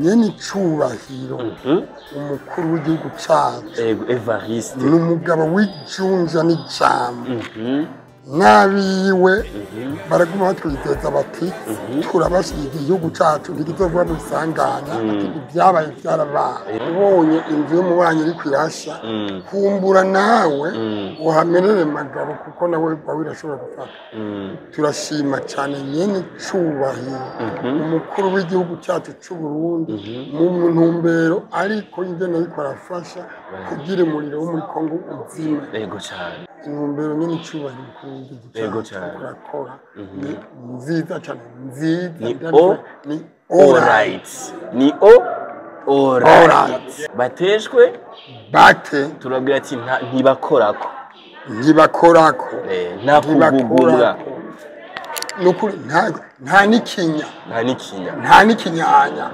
Nyene icubahiro umukuru w'igihugu cacu Evariste n'umugabo w'ijunja n'ijambo nabiwe baraguma batwizeza bati turabashigikiye igihugu cacu ntigizovugwa mu isanganya ibyabaye byarabaye ubonye inzu y'umubanyi iri kwirasha kumbura nawe uhamenere magabo kuko nawe birashobora gufata turashima cyane nyene icubahiro umukuru w'igihugu cacu c'u Burundi mu ntumbero ariko ingene ariko arafasha kugira umuriro wo muri Kongo uzima yego cyane intumbero nyene icubahiro yego cyane kurakora nziza cyane nziza ni alright ni alright bateshwe bate turabwira ati ntibakorako nta kugugumwa nukuri nta nikinya nta nikinyanya